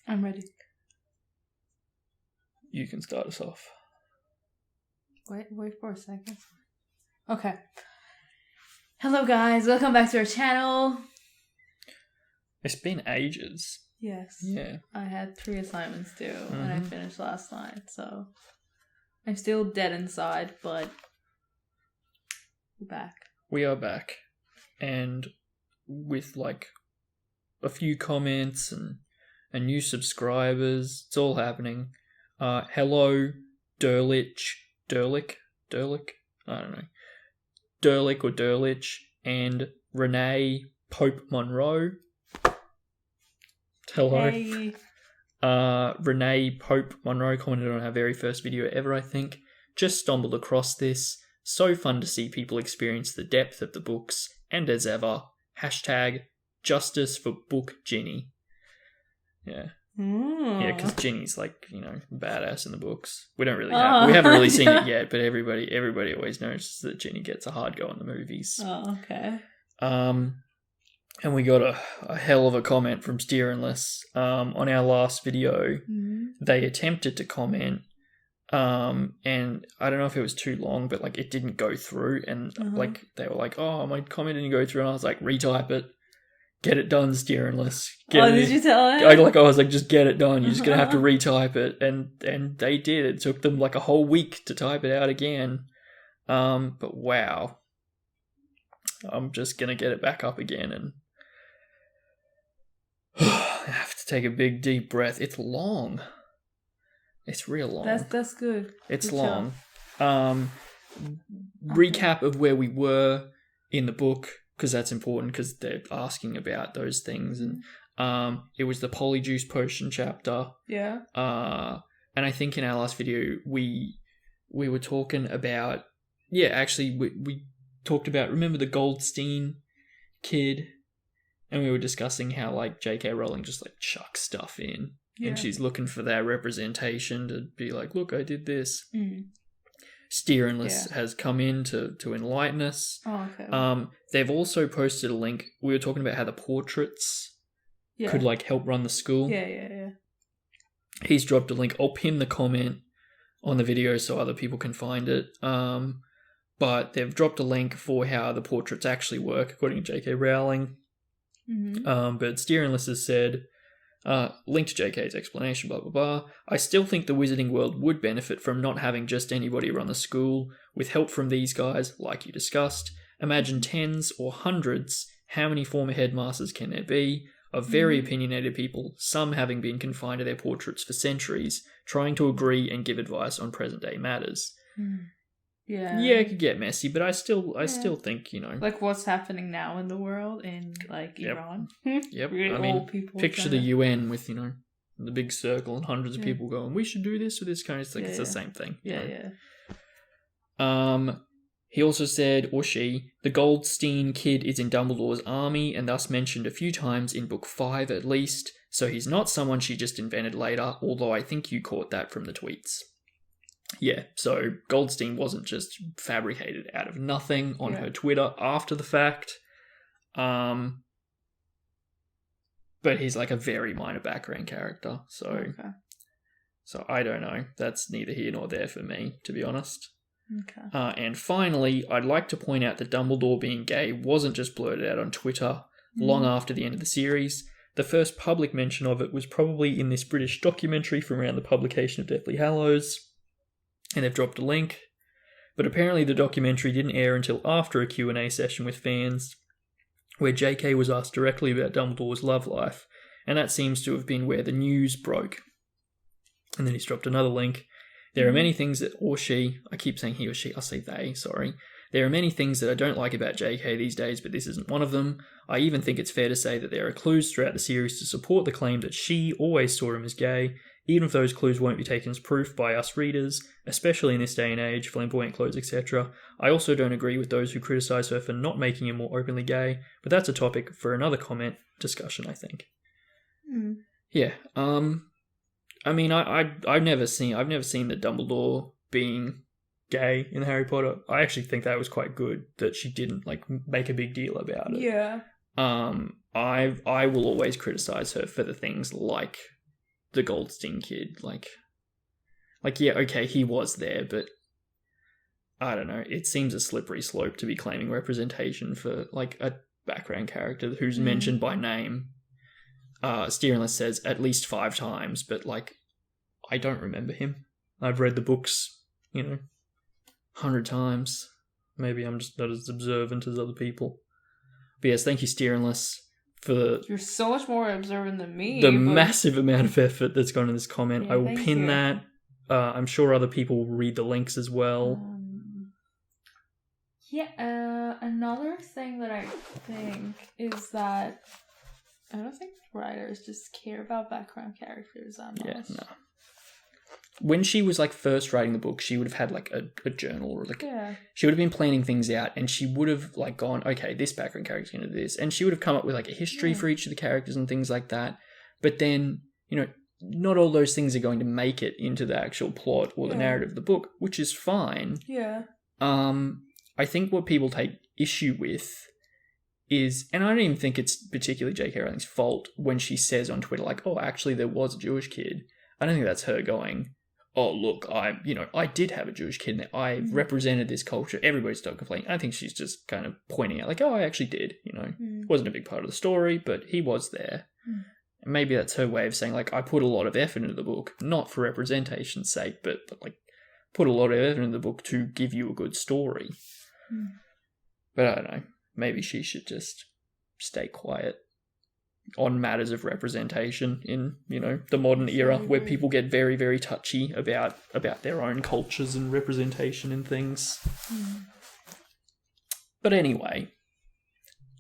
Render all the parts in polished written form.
I'm ready. You can start us off. Wait for a second. Okay. Hello guys, welcome back to our channel. It's been ages. Yes. Yeah. I had 3 assignments due and I finished last night, so I'm still dead inside, but we're back. We are back. And with like a few comments and new subscribers, it's all happening. Hello, Derlich, I don't know. Derlich, and Renee Pope Monroe. Hello. Hey. Renee Pope Monroe commented on our very first video ever, I think. Just stumbled across this. So fun to see people experience the depth of the books. And as ever, #Justice for Book Ginny. Yeah. Yeah, because Ginny's like, badass in the books. We don't really we haven't really seen it yet, but everybody always knows that Ginny gets a hard go in the movies. Oh, okay. And we got a hell of a comment from Steerinless on our last video. They attempted to comment, and I don't know if it was too long, but like it didn't go through, and like they were like, "Oh, my comment didn't go through," and I was like, "Retype it, get it done, Steerinless." Did you tell it? I was like, "Just get it done. You're just gonna have to retype it," and they did. It took them like a whole week to type it out again. But wow, I'm just gonna get it back up again and. I have to take a big deep breath. It's long. It's real long. That's good. It's good long. Recap of where we were in the book, because that's important, because they're asking about those things. And it was the Polyjuice Potion chapter. Yeah. And I think in our last video we were talking about we talked about, remember the Goldstein kid? And we were discussing how, like, J.K. Rowling just, like, chucks stuff in. Yeah. And she's looking for that representation to be like, look, I did this. Steerinless has come in to enlighten us. Oh, okay. They've also posted a link. We were talking about how the portraits could, like, help run the school. Yeah. He's dropped a link. I'll pin the comment on the video so other people can find it. But they've dropped a link for how the portraits actually work, according to J.K. Rowling. But Steerinless has said, link to JK's explanation, blah, blah, blah. I still think the wizarding world would benefit from not having just anybody run the school. With help from these guys, like you discussed, imagine tens or hundreds. How many former headmasters can there be? Of very opinionated people, some having been confined to their portraits for centuries, trying to agree and give advice on present-day matters. Yeah. Yeah, it could get messy, but I still think, like what's happening now in the world, in like Iran. Yep. Really I mean, old people picture the UN with, the big circle and hundreds of people going, we should do this or this kind of thing. It's the same thing. Yeah. He also said, or she, the Goldstein kid is in Dumbledore's army and thus mentioned a few times in book 5 at least, so he's not someone she just invented later, although I think you caught that from the tweets. Yeah, so Goldstein wasn't just fabricated out of nothing on her Twitter after the fact. But he's like a very minor background character, so I don't know. That's neither here nor there for me, to be honest. Okay. And finally, I'd like to point out that Dumbledore being gay wasn't just blurted out on Twitter long after the end of the series. The first public mention of it was probably in this British documentary from around the publication of Deathly Hallows. And they've dropped a link. But apparently the documentary didn't air until after a Q&A session with fans, where JK was asked directly about Dumbledore's love life, and that seems to have been where the news broke. And then he's dropped another link. There are many things that, or she, I keep saying he or she, I'll say they, sorry. There are many things that I don't like about JK these days, but this isn't one of them. I even think it's fair to say that there are clues throughout the series to support the claim that she always saw him as gay, even if those clues won't be taken as proof by us readers, especially in this day and age, flamboyant clothes, etc. I also don't agree with those who criticise her for not making him more openly gay, but that's a topic for another comment discussion, I think. Yeah, I mean, I've never seen the Dumbledore being gay in Harry Potter. I actually think that was quite good that she didn't like make a big deal about it. Yeah. I will always criticize her for the things like the Goldstein kid. Like, yeah, okay, he was there, but I don't know. It seems a slippery slope to be claiming representation for, like, a background character who's mentioned by name. Steerinless says at least 5 times, but, like, I don't remember him. I've read the books, 100 times. Maybe I'm just not as observant as other people. But yes, thank you, Steerinless, for You're so much more observant than me. the massive amount of effort that's gone in this comment. Yeah, I will pin that. I'm sure other people will read the links as well. Another thing that I think is that I don't think writers just care about background characters that much. Yeah, no. When she was, like, first writing the book, she would have had, like, a journal, or, like, she would have been planning things out, and she would have, like, gone, okay, this background character's going to do this, and she would have come up with, like, a history for each of the characters and things like that. But then, not all those things are going to make it into the actual plot or the narrative of the book, which is fine. Yeah. I think what people take issue with is, and I don't even think it's particularly J.K. Rowling's fault when she says on Twitter, like, oh, actually there was a Jewish kid. I don't think that's her going, oh, look, I did have a Jewish kid and I represented this culture. Everybody started complaining. I think she's just kind of pointing out, like, oh, I actually did, Wasn't a big part of the story, but he was there. And maybe that's her way of saying, like, I put a lot of effort into the book, not for representation's sake, but like, put a lot of effort into the book to give you a good story. But I don't know. Maybe she should just stay quiet on matters of representation in, the modern era where people get very, very touchy about their own cultures and representation and things. But anyway,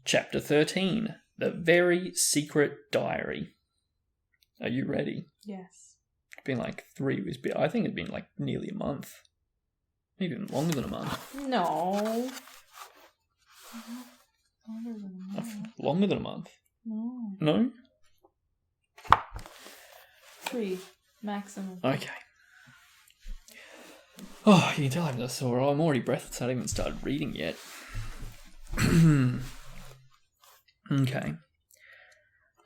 chapter 13, The Very Secret Diary. Are you ready? Yes. It's been like 3 weeks. I think it's been like nearly a month. Maybe even longer than a month. No. Longer than a month. No? 3 maximum. Okay. Oh, you can tell I'm just sore. I'm already breathless. I haven't even started reading yet. Okay.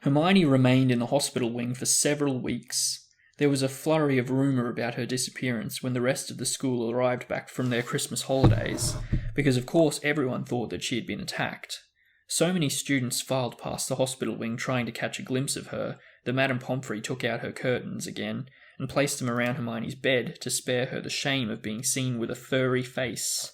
Hermione remained in the hospital wing for several weeks. There was a flurry of rumour about her disappearance when the rest of the school arrived back from their Christmas holidays, because of course everyone thought that she had been attacked. So many students filed past the hospital wing trying to catch a glimpse of her that Madame Pomfrey took out her curtains again and placed them around Hermione's bed to spare her the shame of being seen with a furry face.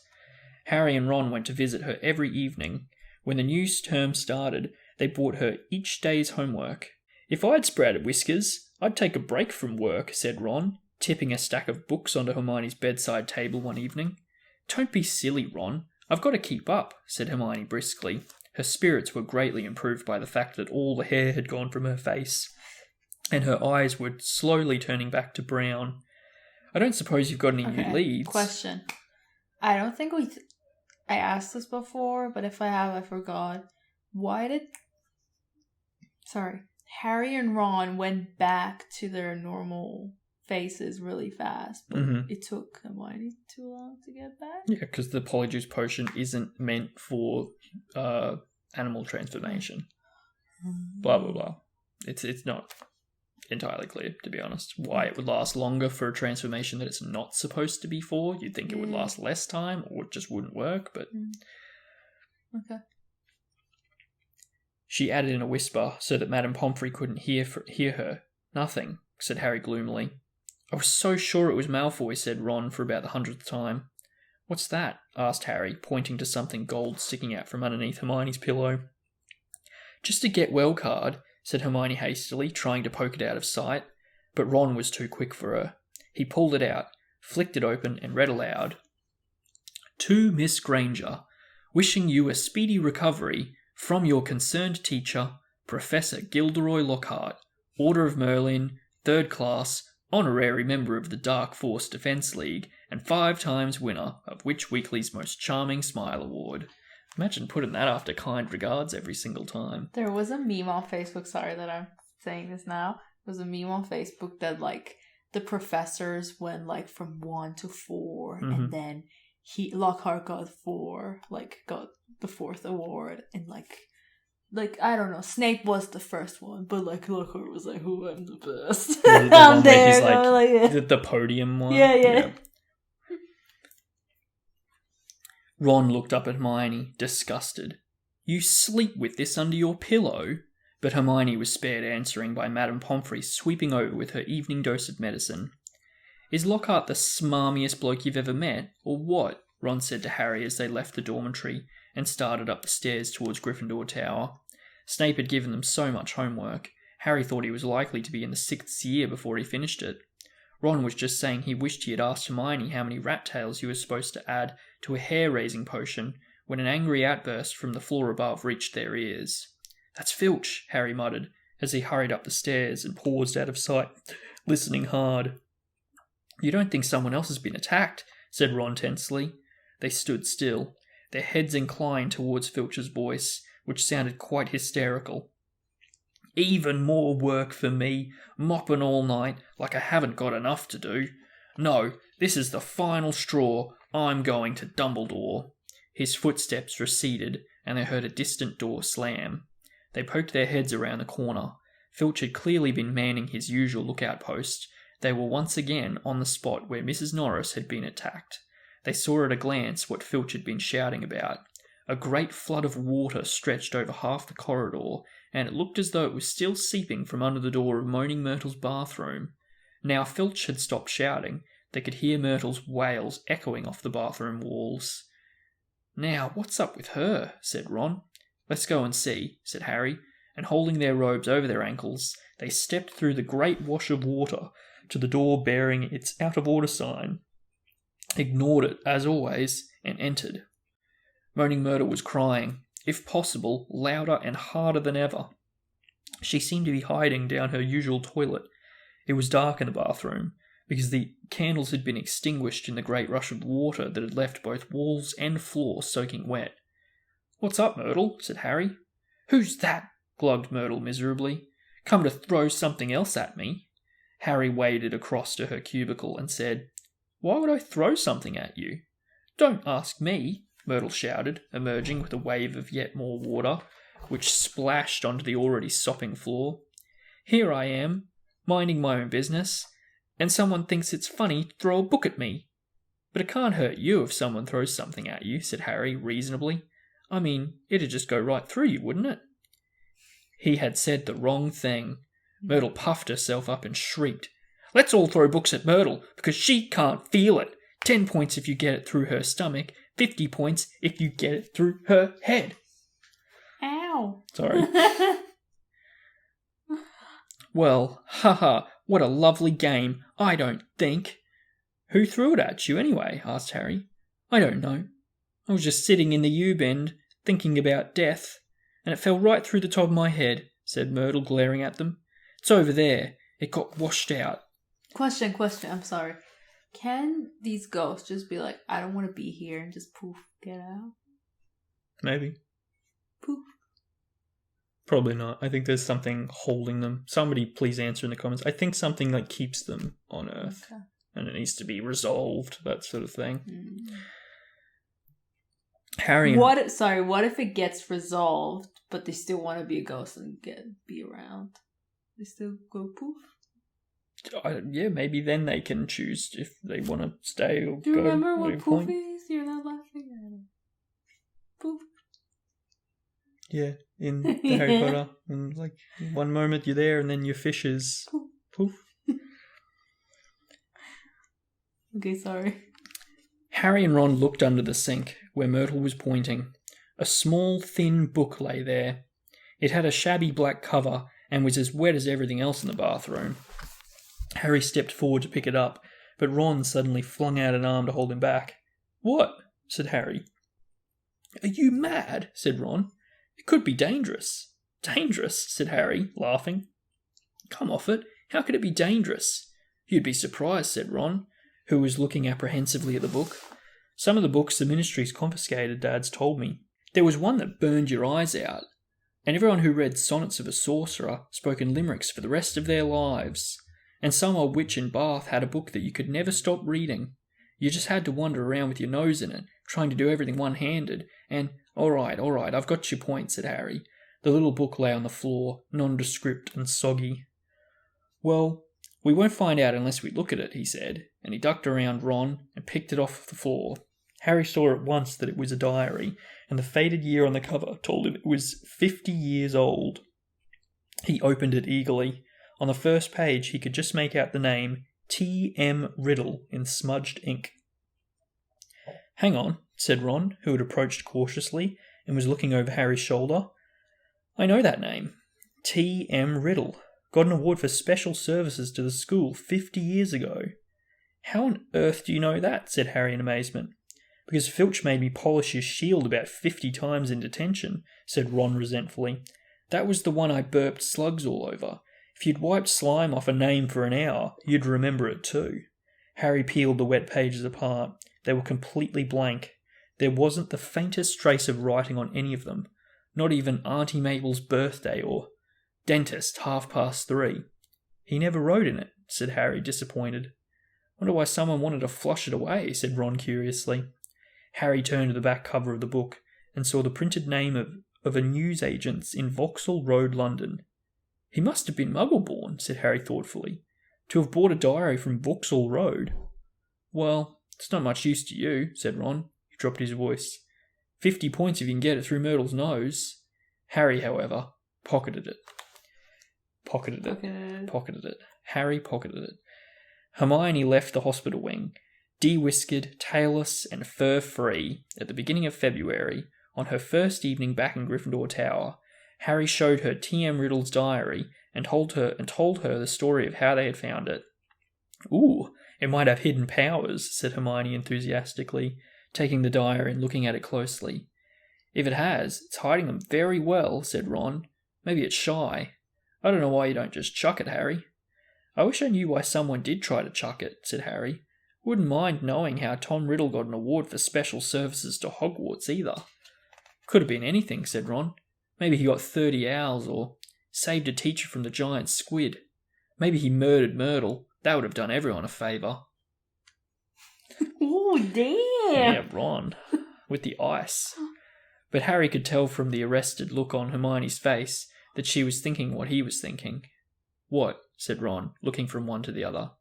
Harry and Ron went to visit her every evening. When the new term started, they brought her each day's homework. If I'd sprouted whiskers, I'd take a break from work, said Ron, tipping a stack of books onto Hermione's bedside table one evening. Don't be silly, Ron. I've got to keep up, said Hermione briskly. Her spirits were greatly improved by the fact that all the hair had gone from her face, and her eyes were slowly turning back to brown. I don't suppose you've got any new leads. Question. I don't think I asked this before, but if I have, I forgot. Why did... Sorry. Harry and Ron went back to their normal faces really fast, but it took Hermione too long to get back? Yeah, because the Polyjuice Potion isn't meant for animal transformation. Blah, blah, blah. It's not entirely clear, to be honest, why it would last longer for a transformation that it's not supposed to be for. You'd think it would last less time, or it just wouldn't work, but... Okay. She added in a whisper, so that Madame Pomfrey couldn't hear her. Nothing, said Harry gloomily. I was so sure it was Malfoy, said Ron for about the 100th time. What's that? Asked Harry, pointing to something gold sticking out from underneath Hermione's pillow. Just a get well card, said Hermione hastily, trying to poke it out of sight, but Ron was too quick for her. He pulled it out, flicked it open, and read aloud. To Miss Granger, wishing you a speedy recovery from your concerned teacher, Professor Gilderoy Lockhart, Order of Merlin, 3rd class, honorary member of the Dark Force Defence League, and 5 times winner of Witch Weekly's Most Charming Smile Award. Imagine putting that after kind regards every single time. There was a meme on Facebook, sorry that I'm saying this now, there was a meme on Facebook that, like, the professors went, like, from 1 to 4, and then Lockhart got 4, like, got the 4th award, and, like, like, I don't know, Snape was the first one, but like Lockhart was like, "Who I'm the best." The I'm one where there, he's like yeah. the podium one. Yeah. Ron looked up at Hermione, disgusted. "You sleep with this under your pillow?" But Hermione was spared answering by Madame Pomfrey sweeping over with her evening dose of medicine. "Is Lockhart the smarmiest bloke you've ever met, or what?" Ron said to Harry as they left the dormitory and started up the stairs towards Gryffindor Tower. Snape had given them so much homework. Harry thought he was likely to be in the 6th year before he finished it. Ron was just saying he wished he had asked Hermione how many rat tails he was supposed to add to a hair-raising potion when an angry outburst from the floor above reached their ears. "That's Filch," Harry muttered as he hurried up the stairs and paused out of sight, listening hard. "You don't think someone else has been attacked?" said Ron tensely. They stood still, their heads inclined towards Filch's voice, which sounded quite hysterical. "Even more work for me, mopping all night like I haven't got enough to do. No, this is the final straw. I'm going to Dumbledore." His footsteps receded, and they heard a distant door slam. They poked their heads around the corner. Filch had clearly been manning his usual lookout post. They were once again on the spot where Mrs. Norris had been attacked. They saw at a glance what Filch had been shouting about. A great flood of water stretched over half the corridor, and it looked as though it was still seeping from under the door of Moaning Myrtle's bathroom. Now Filch had stopped shouting. They could hear Myrtle's wails echoing off the bathroom walls. "Now, what's up with her?" said Ron. "Let's go and see," said Harry, and holding their robes over their ankles, they stepped through the great wash of water to the door bearing its out-of-order sign, ignored it, as always, and entered. Moaning Myrtle was crying, if possible, louder and harder than ever. She seemed to be hiding down her usual toilet. It was dark in the bathroom, because the candles had been extinguished in the great rush of water that had left both walls and floor soaking wet. "What's up, Myrtle?" said Harry. "Who's that?" glugged Myrtle miserably. "Come to throw something else at me?" Harry waded across to her cubicle and said, "Why would I throw something at you?" "Don't ask me," Myrtle shouted, emerging with a wave of yet more water, which splashed onto the already sopping floor. "Here I am, minding my own business, and someone thinks it's funny to throw a book at me." "But it can't hurt you if someone throws something at you," said Harry reasonably. "I mean, it'd just go right through you, wouldn't it?" He had said the wrong thing. Myrtle puffed herself up and shrieked. "Let's all throw books at Myrtle, because she can't feel it. 10 points if you get it through her stomach, 50 points if you get it through her head." Ow. Sorry. "Well, haha, what a lovely game, I don't think." "Who threw it at you, anyway?" asked Harry. "I don't know. I was just sitting in the U-bend, thinking about death, and it fell right through the top of my head," said Myrtle, glaring at them. "It's over there. It got washed out." Question, I'm sorry. Can these ghosts just be like, "I don't want to be here," and just poof, get out? Maybe. Poof. Probably not. I think there's something holding them. Somebody please answer in the comments. I think something like keeps them on Earth. Okay. And it needs to be resolved, that sort of thing. Mm. Harry. What if it gets resolved, but they still want to be a ghost and be around? They still go poof? Yeah, maybe then they can choose if they want to stay or go. Do you remember what poof is? You're not laughing at it. Poof. Yeah, in the Harry Potter. And like, one moment you're there and then your fish is poof. Okay, sorry. Harry and Ron looked under the sink, where Myrtle was pointing. A small, thin book lay there. It had a shabby black cover and was as wet as everything else in the bathroom. Harry stepped forward to pick it up, but Ron suddenly flung out an arm to hold him back. "What?" said Harry. "Are you mad?" said Ron. "It could be dangerous." "Dangerous?" said Harry, laughing. "Come off it. How could it be dangerous?" "You'd be surprised," said Ron, who was looking apprehensively at the book. "Some of the books the ministry's confiscated, Dad's told me. There was one that burned your eyes out, and everyone who read Sonnets of a Sorcerer spoke in limericks for the rest of their lives. And some old witch in Bath had a book that you could never stop reading. You just had to wander around with your nose in it, trying to do everything one-handed, and..." All right, I've got your point," said Harry. The little book lay on the floor, nondescript and soggy. "Well, we won't find out unless we look at it," he said, and he ducked around Ron and picked it off the floor. Harry saw at once that it was a diary, and the faded year on the cover told him it was 50 years old. He opened it eagerly. On the first page he could just make out the name T.M. Riddle in smudged ink. "Hang on," said Ron, who had approached cautiously and was looking over Harry's shoulder. "I know that name. T.M. Riddle. Got an award for special services to the school 50 years ago." "How on earth do you know that?" said Harry in amazement. "Because Filch made me polish his shield about 50 times in detention," said Ron resentfully. "That was the one I burped slugs all over. If you'd wiped slime off a name for an hour, you'd remember it too." Harry peeled the wet pages apart. They were completely blank. There wasn't the faintest trace of writing on any of them. Not even Auntie Mabel's birthday or "Dentist, 3:30. "He never wrote in it," said Harry, disappointed. "Wonder why someone wanted to flush it away," said Ron curiously. Harry turned to the back cover of the book and saw the printed name of a newsagent's in Vauxhall Road, London. "He must have been Muggle-born," said Harry thoughtfully, "to have bought a diary from Vauxhall Road." "Well, it's not much use to you," said Ron. He dropped his voice. 50 points if you can get it through Myrtle's nose." Harry, however, pocketed it. Harry pocketed it. Hermione left the hospital wing, de-whiskered, tailless, and fur-free, at the beginning of February. On her first evening back in Gryffindor Tower, Harry showed her T.M. Riddle's diary and told her the story of how they had found it. "Ooh, it might have hidden powers," said Hermione enthusiastically, taking the diary and looking at it closely. "If it has, it's hiding them very well," said Ron. "Maybe it's shy. I don't know why you don't just chuck it, Harry." "I wish I knew why someone did try to chuck it," said Harry. "Wouldn't mind knowing how Tom Riddle got an award for special services to Hogwarts either." "Could have been anything," said Ron. "Maybe he got 30 owls, or saved a teacher from the giant squid. Maybe he murdered Myrtle. That would have done everyone a favour." Ooh, damn! Yeah, Ron. With the ice. But Harry could tell from the arrested look on Hermione's face that she was thinking what he was thinking. "What?" said Ron, looking from one to the other.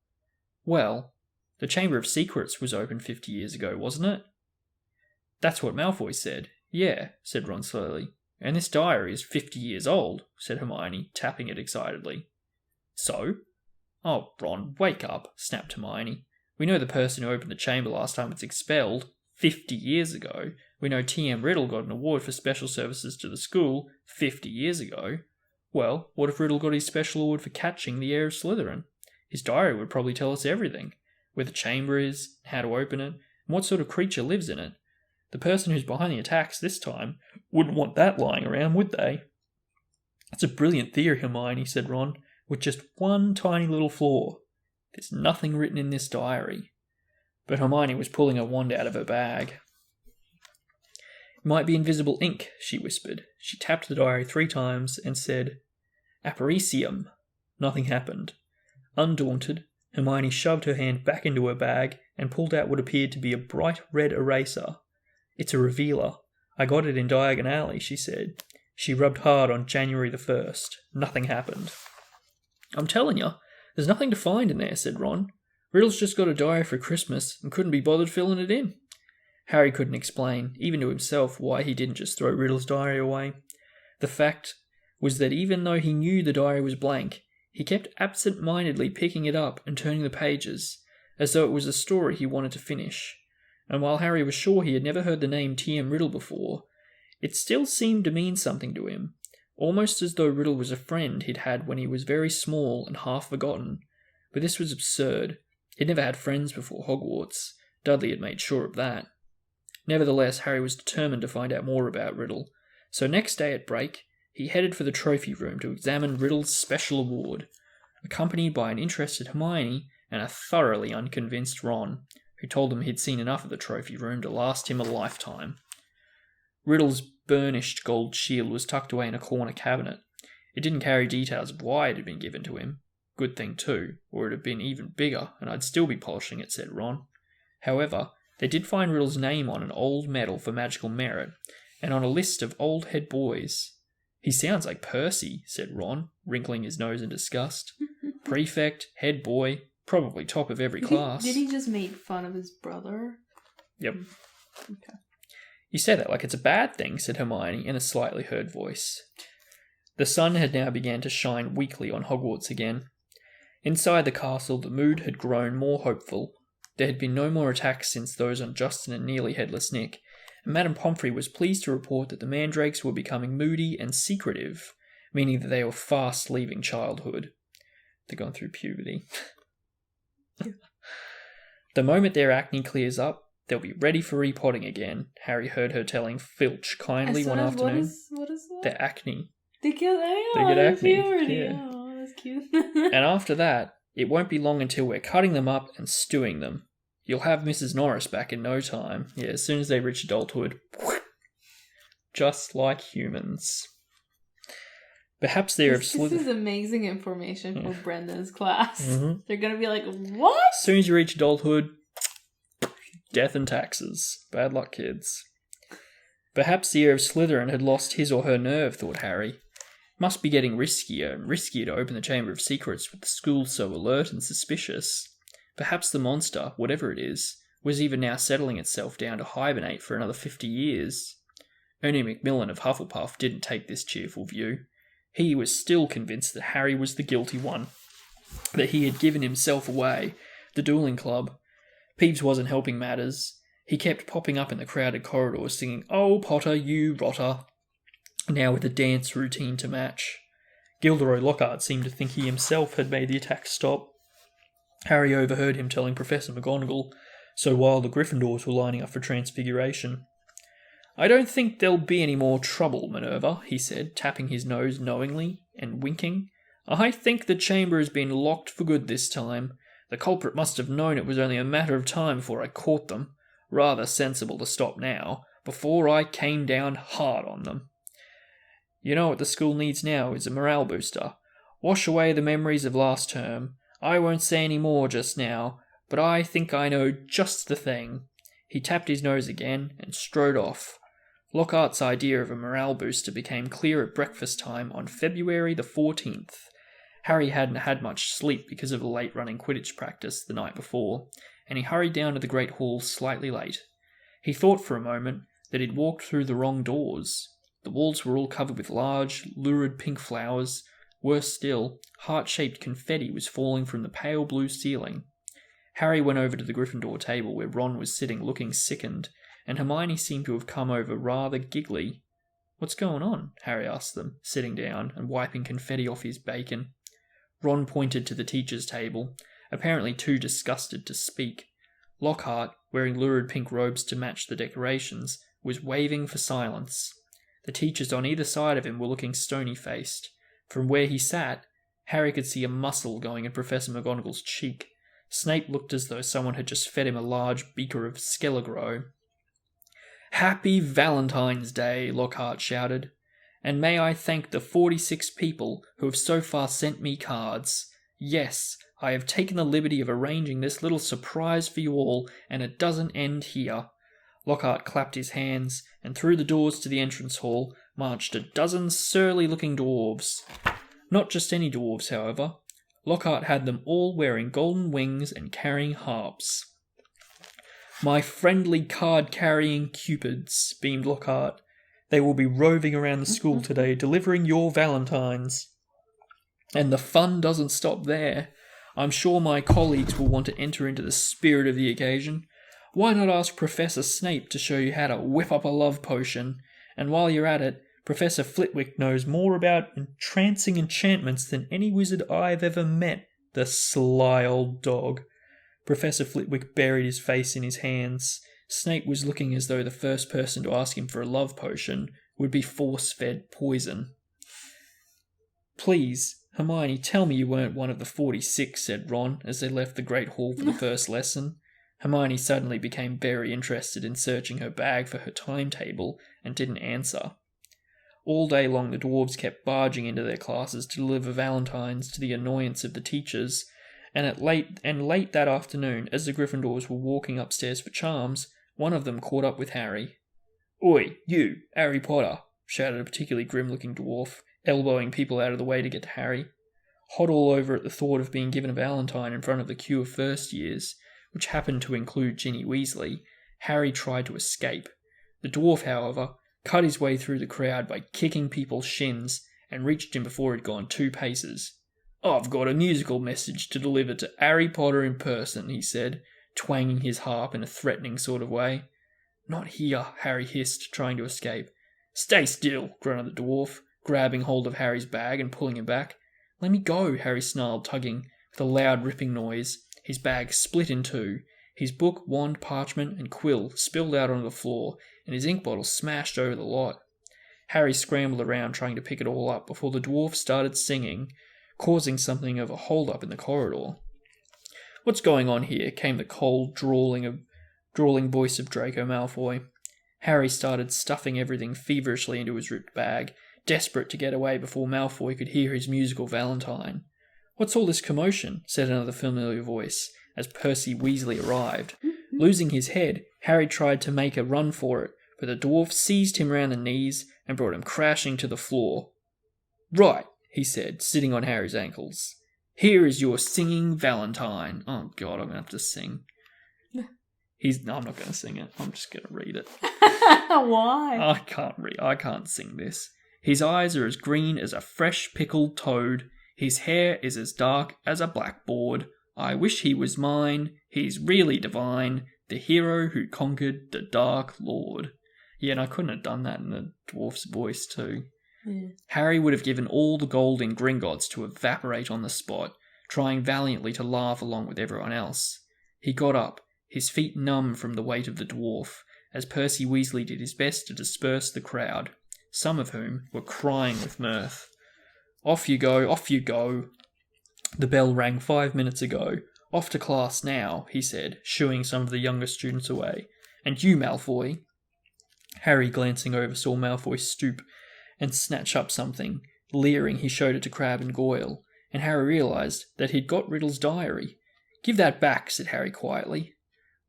"Well, the Chamber of Secrets was opened 50 years ago, wasn't it?" "That's what Malfoy said. Yeah," said Ron slowly. "And this diary is 50 years old," said Hermione, tapping it excitedly. "So?" "Oh, Ron, wake up," snapped Hermione. "We know the person who opened the chamber last time was expelled 50 years ago. We know T.M. Riddle got an award for special services to the school 50 years ago. Well, what if Riddle got his special award for catching the heir of Slytherin? His diary would probably tell us everything. Where the chamber is, how to open it, and what sort of creature lives in it. The person who's behind the attacks this time wouldn't want that lying around, would they?" "It's a brilliant theory, Hermione," said Ron, "with just one tiny little flaw. There's nothing written in this diary." But Hermione was pulling a wand out of her bag. "It might be invisible ink," she whispered. She tapped the diary 3 times and said, "Aparecium." Nothing happened. Undaunted, Hermione shoved her hand back into her bag and pulled out what appeared to be a bright red eraser. "It's a revealer. I got it in Diagon Alley," she said. She rubbed hard on January the 1st. Nothing happened. "I'm telling you, there's nothing to find in there," said Ron. "Riddle's just got a diary for Christmas and couldn't be bothered filling it in." Harry couldn't explain, even to himself, why he didn't just throw Riddle's diary away. The fact was that even though he knew the diary was blank, he kept absent-mindedly picking it up and turning the pages, as though it was a story he wanted to finish. And while Harry was sure he had never heard the name T.M. Riddle before, it still seemed to mean something to him, almost as though Riddle was a friend he'd had when he was very small and half forgotten. But this was absurd. He'd never had friends before Hogwarts. Dudley had made sure of that. Nevertheless, Harry was determined to find out more about Riddle, so next day at break, he headed for the trophy room to examine Riddle's special award, accompanied by an interested Hermione and a thoroughly unconvinced Ron, who told him he'd seen enough of the trophy room to last him a lifetime. Riddle's burnished gold shield was tucked away in a corner cabinet. It didn't carry details of why it had been given to him. Good thing too, or it'd have been even bigger, and I'd still be polishing it, said Ron. However, they did find Riddle's name on an old medal for magical merit, and on a list of old head boys. He sounds like Percy, said Ron, wrinkling his nose in disgust. Prefect, head boy, probably top of every class. Did he just make fun of his brother? Yep. Okay. You say that like it's a bad thing, said Hermione in a slightly hurt voice. The sun had now begun to shine weakly on Hogwarts again. Inside the castle, the mood had grown more hopeful. There had been no more attacks since those on Justin and nearly Headless Nick, and Madame Pomfrey was pleased to report that the mandrakes were becoming moody and secretive, meaning that they were fast leaving childhood. They're going through puberty. The moment their acne clears up, they'll be ready for repotting again, Harry heard her telling Filch kindly one afternoon. What is that? Their acne. They get acne. Puberty. Yeah. Oh, that's cute. And after that, it won't be long until we're cutting them up and stewing them. You'll have Mrs. Norris back in no time. Yeah, as soon as they reach adulthood. Just like humans. Perhaps they're This is amazing information for Brendan's class. Mm-hmm. They're going to be like, what? As soon as you reach adulthood, death and taxes. Bad luck, kids. Perhaps the heir of Slytherin had lost his or her nerve, thought Harry. Must be getting riskier and riskier to open the Chamber of Secrets with the school so alert and suspicious. Perhaps the monster, whatever it is, was even now settling itself down to hibernate for another 50 years. Ernie Macmillan of Hufflepuff didn't take this cheerful view. He was still convinced that Harry was the guilty one, that he had given himself away, the dueling club. Peeves wasn't helping matters. He kept popping up in the crowded corridors singing, "Oh, Potter, you rotter," now with a dance routine to match. Gilderoy Lockhart seemed to think he himself had made the attack stop. Harry overheard him telling Professor McGonagall, so while the Gryffindors were lining up for transfiguration. "I don't think there'll be any more trouble, Minerva," he said, tapping his nose knowingly and winking. "I think the chamber has been locked for good this time. The culprit must have known it was only a matter of time before I caught them. Rather sensible to stop now, before I came down hard on them. You know what the school needs now is a morale booster. Wash away the memories of last term. I won't say any more just now, but I think I know just the thing." He tapped his nose again and strode off. Lockhart's idea of a morale booster became clear at breakfast time on February the 14th. Harry hadn't had much sleep because of a late-running Quidditch practice the night before, and he hurried down to the Great Hall slightly late. He thought for a moment that he'd walked through the wrong doors. The walls were all covered with large, lurid pink flowers. Worse still, heart-shaped confetti was falling from the pale blue ceiling. Harry went over to the Gryffindor table where Ron was sitting looking sickened, and Hermione seemed to have come over rather giggly. "What's going on?" Harry asked them, sitting down and wiping confetti off his bacon. Ron pointed to the teacher's table, apparently too disgusted to speak. Lockhart, wearing lurid pink robes to match the decorations, was waving for silence. The teachers on either side of him were looking stony-faced. From where he sat, Harry could see a muscle going in Professor McGonagall's cheek. Snape looked as though someone had just fed him a large beaker of Skelegro. "Happy Valentine's Day," Lockhart shouted. "And may I thank the 46 people who have so far sent me cards. Yes, I have taken the liberty of arranging this little surprise for you all, and it doesn't end here." Lockhart clapped his hands, and through the doors to the entrance hall marched a dozen surly-looking dwarves. Not just any dwarves, however. Lockhart had them all wearing golden wings and carrying harps. "My friendly card-carrying cupids," beamed Lockhart. "They will be roving around the school today, delivering your valentines. And the fun doesn't stop there. I'm sure my colleagues will want to enter into the spirit of the occasion. Why not ask Professor Snape to show you how to whip up a love potion? And while you're at it, Professor Flitwick knows more about entrancing enchantments than any wizard I've ever met, the sly old dog." Professor Flitwick buried his face in his hands. Snape was looking as though the first person to ask him for a love potion would be force-fed poison. "Please, Hermione, tell me you weren't one of the 46, said Ron as they left the Great Hall for the first lesson. Hermione suddenly became very interested in searching her bag for her timetable and didn't answer. All day long the dwarves kept barging into their classes to deliver valentines to the annoyance of the teachers, and late that afternoon, as the Gryffindors were walking upstairs for charms, one of them caught up with Harry. "Oi, you, Harry Potter, shouted a particularly grim-looking dwarf, elbowing people out of the way to get to Harry. Hot all over at the thought of being given a valentine in front of the queue of first years, which happened to include Ginny Weasley, Harry tried to escape. The dwarf, however, cut his way through the crowd by kicking people's shins and reached him before he'd gone 2 paces. "I've got a musical message to deliver to Harry Potter in person," he said, twanging his harp in a threatening sort of way. "Not here," Harry hissed, trying to escape. "Stay still," grunted the dwarf, grabbing hold of Harry's bag and pulling him back. "Let me go," Harry snarled, tugging. With a loud ripping noise, his bag split in 2. His book, wand, parchment, and quill spilled out onto the floor, and his ink bottle smashed over the lot. Harry scrambled around trying to pick it all up before the dwarf started singing, causing something of a hold-up in the corridor. "What's going on here?" came the cold, drawling voice of Draco Malfoy. Harry started stuffing everything feverishly into his ripped bag, desperate to get away before Malfoy could hear his musical valentine. "What's all this commotion?" said another familiar voice, as Percy Weasley arrived. Losing his head, Harry tried to make a run for it, but the dwarf seized him round the knees and brought him crashing to the floor. "Right," he said, sitting on Harry's ankles. "Here is your singing valentine." Oh God, I'm going to have to sing. No, I'm not going to sing it. I'm just going to read it. Why? I can't sing this. "His eyes are as green as a fresh pickled toad. His hair is as dark as a blackboard. I wish he was mine. He's really divine. The hero who conquered the Dark Lord." Yeah, and I couldn't have done that in the dwarf's voice too. Yeah. Harry would have given all the gold in Gringotts to evaporate on the spot, trying valiantly to laugh along with everyone else. He got up, his feet numb from the weight of the dwarf, as Percy Weasley did his best to disperse the crowd, some of whom were crying with mirth. Off you go, off you go. The bell rang 5 minutes ago. Off to class now," he said, shooing some of the younger students away. "And you, Malfoy." Harry, glancing over, saw Malfoy stoop and snatch up something. Leering, he showed it to Crabbe and Goyle, and Harry realised that he'd got Riddle's diary. "Give that back," said Harry quietly.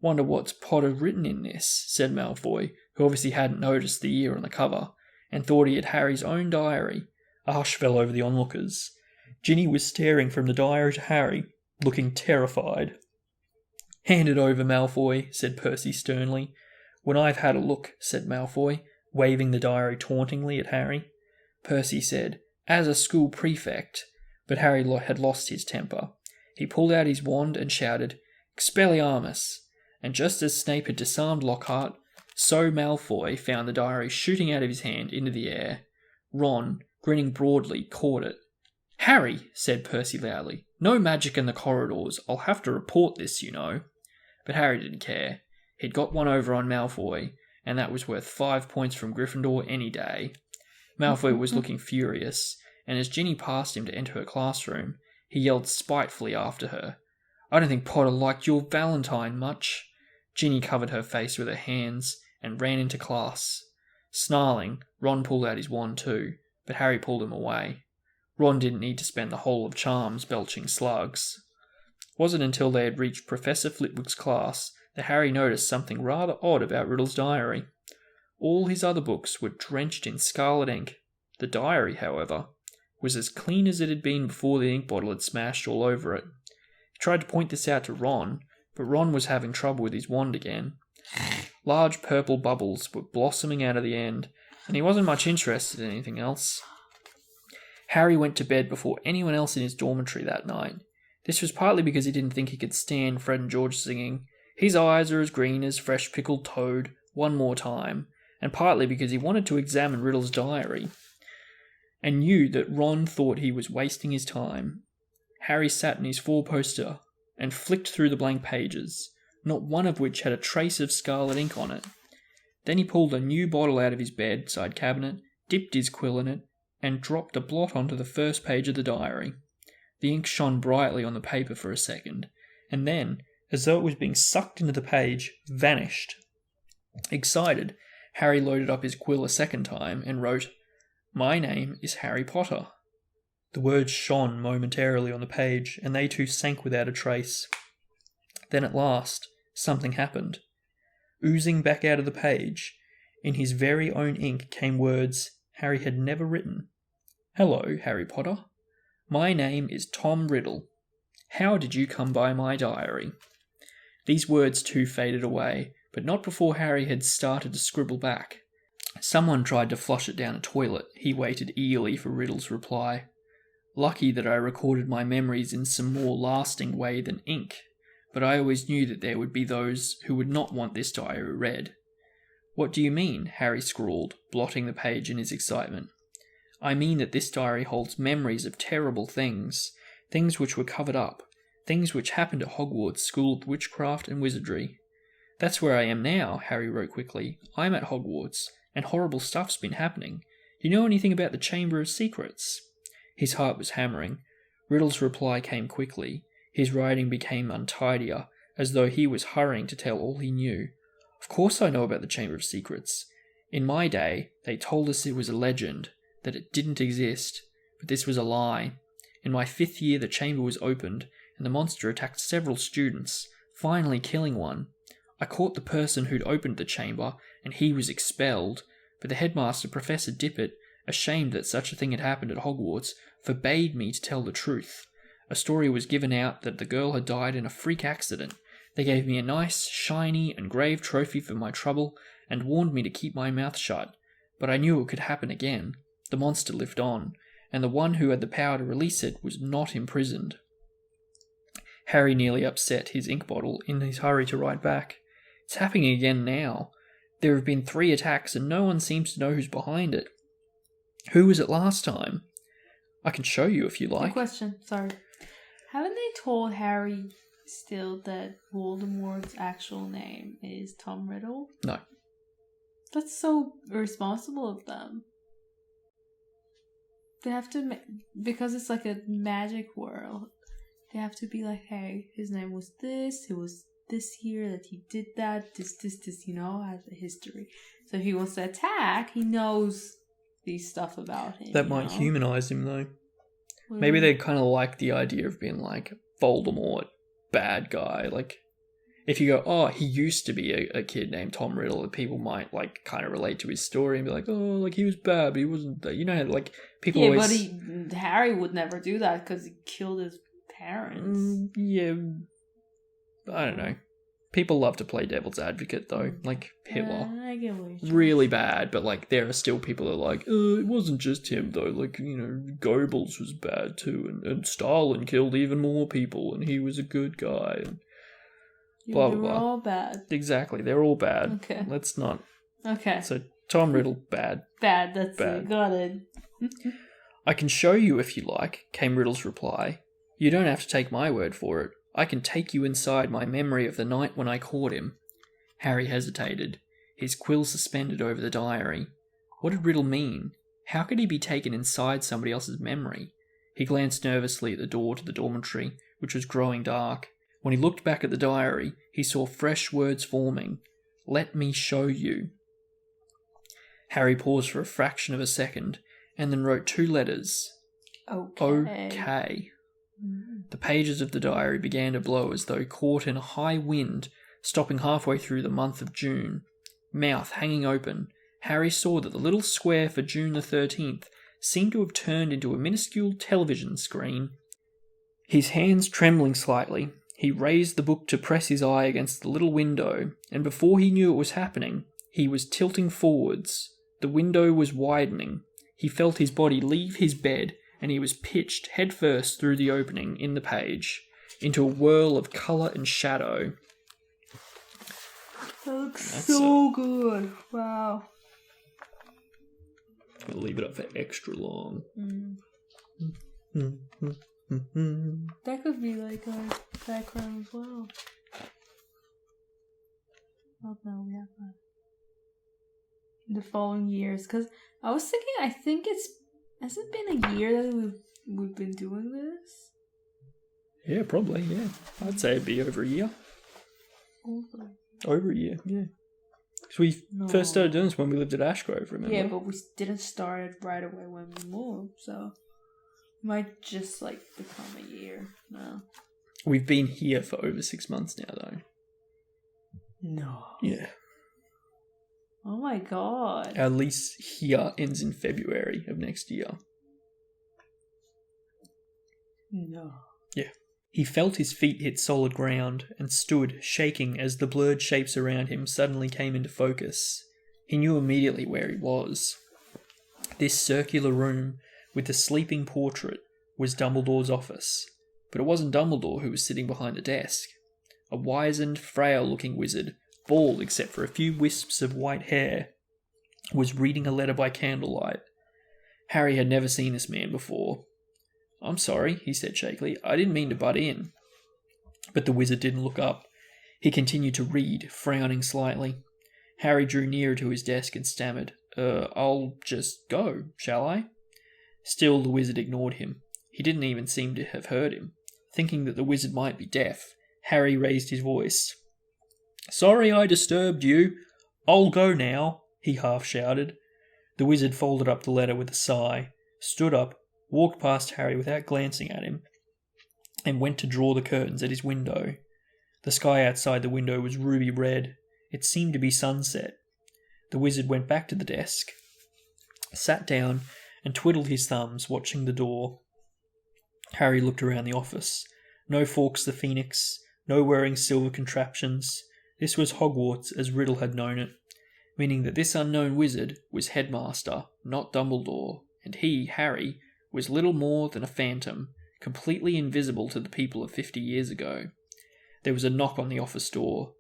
"Wonder what's Potter written in this," said Malfoy, who obviously hadn't noticed the year on the cover, and thought he had Harry's own diary. A hush fell over the onlookers. Ginny was staring from the diary to Harry, looking terrified. "Hand it over, Malfoy," said Percy sternly. "When I've had a look," said Malfoy, waving the diary tauntingly at Harry. Percy said, "As a school prefect," but Harry had lost his temper. He pulled out his wand and shouted, "Expelliarmus!" And just as Snape had disarmed Lockhart, so Malfoy found the diary shooting out of his hand into the air. Ron, grinning broadly, caught it. "Harry," said Percy loudly, "no magic in the corridors. I'll have to report this, you know." But Harry didn't care. He'd got one over on Malfoy, and that was worth 5 points from Gryffindor any day. Malfoy was looking furious, and as Ginny passed him to enter her classroom, he yelled spitefully after her, "I don't think Potter liked your valentine much." Ginny covered her face with her hands and ran into class. Snarling, Ron pulled out his wand too, but Harry pulled him away. Ron didn't need to spend the whole of Charms belching slugs. It wasn't until they had reached Professor Flitwick's class that Harry noticed something rather odd about Riddle's diary. All his other books were drenched in scarlet ink. The diary, however, was as clean as it had been before the ink bottle had smashed all over it. He tried to point this out to Ron, but Ron was having trouble with his wand again. Large purple bubbles were blossoming out of the end, and he wasn't much interested in anything else. Harry went to bed before anyone else in his dormitory that night. This was partly because he didn't think he could stand Fred and George singing, "His eyes are as green as fresh pickled toad," one more time, and partly because he wanted to examine Riddle's diary, and knew that Ron thought he was wasting his time. Harry sat in his four-poster and flicked through the blank pages, not one of which had a trace of scarlet ink on it. Then he pulled a new bottle out of his bedside cabinet, dipped his quill in it, and dropped a blot onto the first page of the diary. The ink shone brightly on the paper for a second, and then, as though it was being sucked into the page, vanished. Excited, Harry loaded up his quill a second time and wrote, "My name is Harry Potter." The words shone momentarily on the page, and they too sank without a trace. Then at last, something happened. Oozing back out of the page, in his very own ink came words, Harry had never written. "Hello, Harry Potter. My name is Tom Riddle. How did you come by my diary?" These words too faded away, but not before Harry had started to scribble back. Someone tried to flush it down a toilet. He waited eagerly for Riddle's reply. Lucky that I recorded my memories in some more lasting way than ink, but I always knew that there would be those who would not want this diary read. "What do you mean?" Harry scrawled, blotting the page in his excitement. "I mean that this diary holds memories of terrible things, things which were covered up, things which happened at Hogwarts School of Witchcraft and Wizardry." "That's where I am now," Harry wrote quickly. "I'm at Hogwarts, and horrible stuff's been happening. Do you know anything about the Chamber of Secrets?" His heart was hammering. Riddle's reply came quickly. His writing became untidier, as though he was hurrying to tell all he knew. "Of course I know about the Chamber of Secrets. In my day, they told us it was a legend, that it didn't exist, but this was a lie. In my 5th year, the chamber was opened, and the monster attacked several students, finally killing one. I caught the person who'd opened the chamber, and he was expelled, but the headmaster, Professor Dippet, ashamed that such a thing had happened at Hogwarts, forbade me to tell the truth. A story was given out that the girl had died in a freak accident. They gave me a nice, shiny, engraved trophy for my trouble, and warned me to keep my mouth shut. But I knew it could happen again. The monster lived on, and the one who had the power to release it was not imprisoned." Harry nearly upset his ink bottle in his hurry to write back. "It's happening again now. There have been 3 attacks, and no one seems to know who's behind it. Who was it last time? I can show you if you like." Good question. Sorry. Haven't they told Harry still that Voldemort's actual name is Tom Riddle? No. That's so irresponsible of them. They have to, because it's like a magic world, they have to be like, hey, his name was this, it was this year that he did that, this, has a history. So if he wants to attack, he knows these stuff about him. That might humanize him, though. Maybe they kind of like the idea of being like Voldemort, bad guy. Like, if you go, oh, he used to be a kid named Tom Riddle, and people might like kind of relate to his story and be like, oh, like he was bad, but he wasn't. You know, like people always. But Harry would never do that because he killed his parents. Yeah, I don't know. People love to play devil's advocate, though. Like Hitler, I get what you're really bad, but like there are still people that are like, it wasn't just him though. Like Goebbels was bad too, and Stalin killed even more people, and he was a good guy. And blah blah blah. They're all bad. Exactly, they're all bad. Okay. Let's not. Okay. So Tom Riddle, bad. Bad. That's bad. it. Got it. I can show you if you like, came Riddle's reply. You don't have to take my word for it. I can take you inside my memory of the night when I caught him. Harry hesitated, his quill suspended over the diary. What did Riddle mean? How could he be taken inside somebody else's memory? He glanced nervously at the door to the dormitory, which was growing dark. When he looked back at the diary, he saw fresh words forming. Let me show you. Harry paused for a fraction of a second, and then wrote 2 letters. Okay. The pages of the diary began to blow as though caught in a high wind, stopping halfway through the month of June. Mouth hanging open, Harry saw that the little square for June the 13th seemed to have turned into a minuscule television screen. His hands trembling slightly, he raised the book to press his eye against the little window, and before he knew it was happening, he was tilting forwards. The window was widening. He felt his body leave his bed, and he was pitched headfirst through the opening in the page, into a whirl of colour and shadow. That looks so good. Wow. I'm going to leave it up for extra long. That could be like a background as well. Oh no, we have that. The following years, because I was thinking, I think has it been a year that we've been doing this? Yeah, probably, yeah. I'd say it'd be over a year. Over a year, yeah. Because we first started doing this when we lived at Ashgrove, remember? Yeah, but we didn't start it right away when we moved, so it might just like become a year now. We've been here for over 6 months now, though. No. Yeah. Oh my god. Our lease here ends in February of next year. No. Yeah. He felt his feet hit solid ground and stood, shaking as the blurred shapes around him suddenly came into focus. He knew immediately where he was. This circular room with the sleeping portrait was Dumbledore's office, but it wasn't Dumbledore who was sitting behind the desk. A wizened, frail-looking wizard, bald except for a few wisps of white hair, was reading a letter by candlelight. Harry had never seen this man before. "I'm sorry," he said shakily. "I didn't mean to butt in." But the wizard didn't look up. He continued to read, frowning slightly. Harry drew nearer to his desk and stammered, I'll just go, shall I?" Still, the wizard ignored him. He didn't even seem to have heard him. Thinking that the wizard might be deaf, Harry raised his voice. "Sorry I disturbed you. I'll go now," he half shouted. The wizard folded up the letter with a sigh, stood up, walked past Harry without glancing at him, and went to draw the curtains at his window. The sky outside the window was ruby red. It seemed to be sunset. The wizard went back to the desk, sat down, and twiddled his thumbs, watching the door. Harry looked around the office. No Fawkes the Phoenix, no wearing silver contraptions. This was Hogwarts as Riddle had known it, meaning that this unknown wizard was headmaster, not Dumbledore, and he, Harry, was little more than a phantom, completely invisible to the people of 50 years ago. There was a knock on the office door.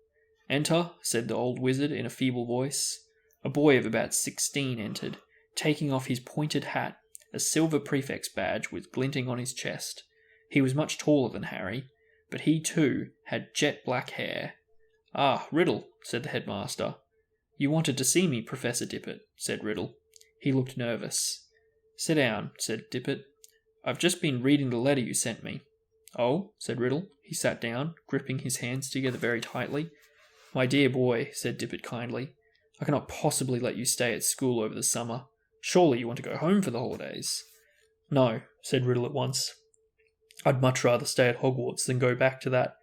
"Enter," said the old wizard in a feeble voice. A boy of about 16 entered, taking off his pointed hat. A silver prefect's badge was glinting on his chest. He was much taller than Harry, but he too had jet black hair. "Ah, Riddle," said the headmaster. "You wanted to see me, Professor Dippet," said Riddle. He looked nervous. "Sit down," said Dippet. "I've just been reading the letter you sent me." "Oh," said Riddle. He sat down, gripping his hands together very tightly. "My dear boy," said Dippet kindly, "I cannot possibly let you stay at school over the summer. Surely you want to go home for the holidays." "No," said Riddle at once. "I'd much rather stay at Hogwarts than go back to that...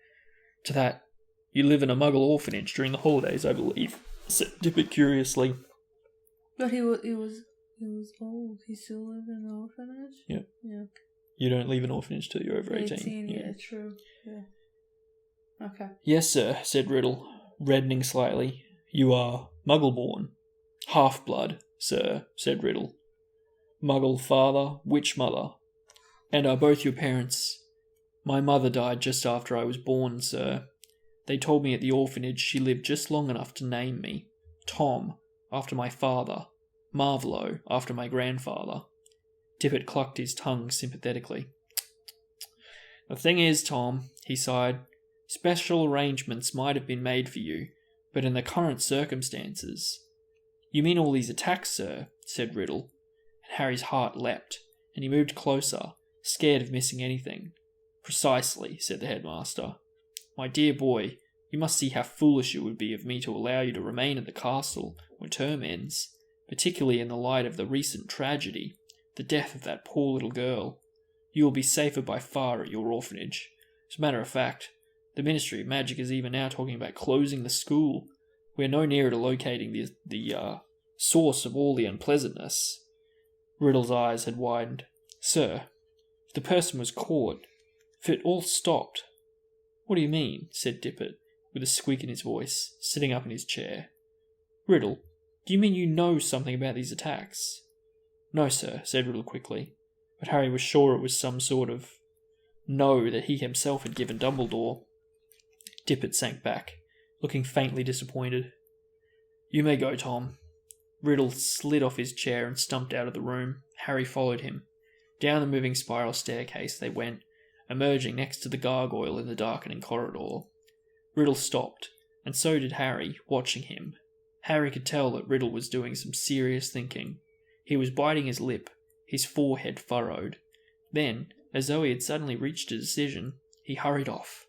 You live in a Muggle orphanage during the holidays, I believe," said Dippet curiously. But he was old. He still lived in an orphanage? Yeah. Yeah. You don't leave an orphanage till you're over 18. Yeah, true. Yeah. Okay. "Yes, sir," said Riddle, reddening slightly. "You are Muggle-born." "Half-blood, sir," said Riddle. "Muggle father, witch mother. And are both your parents?" "My mother died just after I was born, sir. They told me at the orphanage she lived just long enough to name me. Tom, after my father. Marvolo, after my grandfather." Tippet clucked his tongue sympathetically. "The thing is, Tom," he sighed, "special arrangements might have been made for you, but in the current circumstances—" "You mean all these attacks, sir?" said Riddle. And Harry's heart leapt, and he moved closer, scared of missing anything. "Precisely," said the headmaster. "My dear boy, you must see how foolish it would be of me to allow you to remain at the castle when term ends, particularly in the light of the recent tragedy, the death of that poor little girl. You will be safer by far at your orphanage. As a matter of fact, the Ministry of Magic is even now talking about closing the school. We are no nearer to locating the source of all the unpleasantness." Riddle's eyes had widened. "Sir, if the person was caught, if it all stopped—" "What do you mean?" said Dippet, with a squeak in his voice, sitting up in his chair. "Riddle, do you mean you know something about these attacks?" "No, sir," said Riddle quickly, but Harry was sure it was some sort of no that he himself had given Dumbledore. Dippet sank back, looking faintly disappointed. "You may go, Tom." Riddle slid off his chair and stumped out of the room. Harry followed him. Down the moving spiral staircase they went, emerging next to the gargoyle in the darkening corridor. Riddle stopped, and so did Harry, watching him. Harry could tell that Riddle was doing some serious thinking. He was biting his lip, his forehead furrowed. Then, as though he had suddenly reached a decision, he hurried off,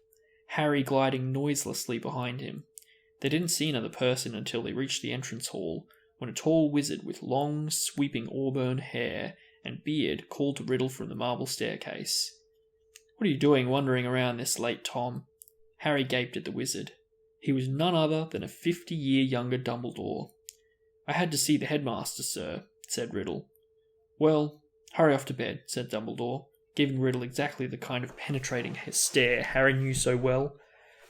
Harry gliding noiselessly behind him. They didn't see another person until they reached the entrance hall, when a tall wizard with long, sweeping auburn hair and beard called to Riddle from the marble staircase. "What are you doing wandering around this late, Tom?" Harry gaped at the wizard. He was none other than a 50-year younger Dumbledore. I had to see the headmaster, sir, said Riddle. Well, hurry off to bed, said Dumbledore, giving Riddle exactly the kind of penetrating stare Harry knew so well.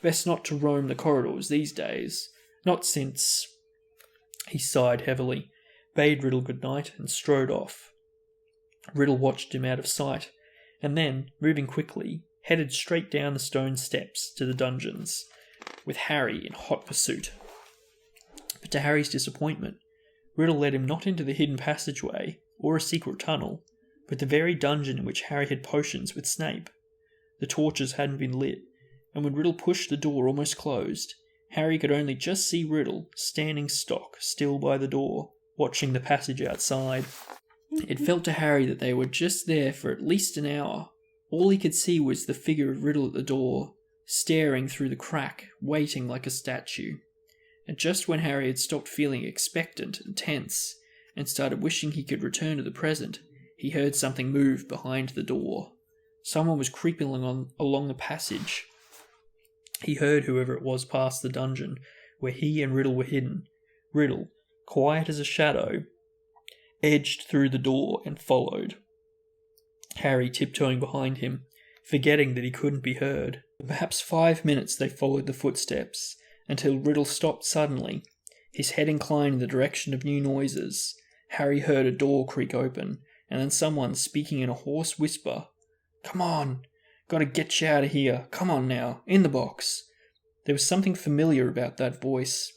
Best not to roam the corridors these days. Not since... He sighed heavily, bade Riddle good night, and strode off. Riddle watched him out of sight, and then, moving quickly, headed straight down the stone steps to the dungeons, with Harry in hot pursuit. But to Harry's disappointment, Riddle led him not into the hidden passageway or a secret tunnel, but the very dungeon in which Harry had potions with Snape. The torches hadn't been lit, and when Riddle pushed the door almost closed, Harry could only just see Riddle standing stock still by the door, watching the passage outside. It felt to Harry that they were just there for at least an hour. All he could see was the figure of Riddle at the door, staring through the crack, waiting like a statue. And just when Harry had stopped feeling expectant and tense, and started wishing he could return to the present, he heard something move behind the door. Someone was creeping along the passage. He heard whoever it was pass the dungeon, where he and Riddle were hidden. Riddle, quiet as a shadow, edged through the door and followed, Harry tiptoeing behind him, forgetting that he couldn't be heard. For perhaps 5 minutes they followed the footsteps, until Riddle stopped suddenly, his head inclined in the direction of new noises. Harry heard a door creak open, and then someone speaking in a hoarse whisper. "Come on! Gotta get you out of here! Come on now! In the box!" There was something familiar about that voice.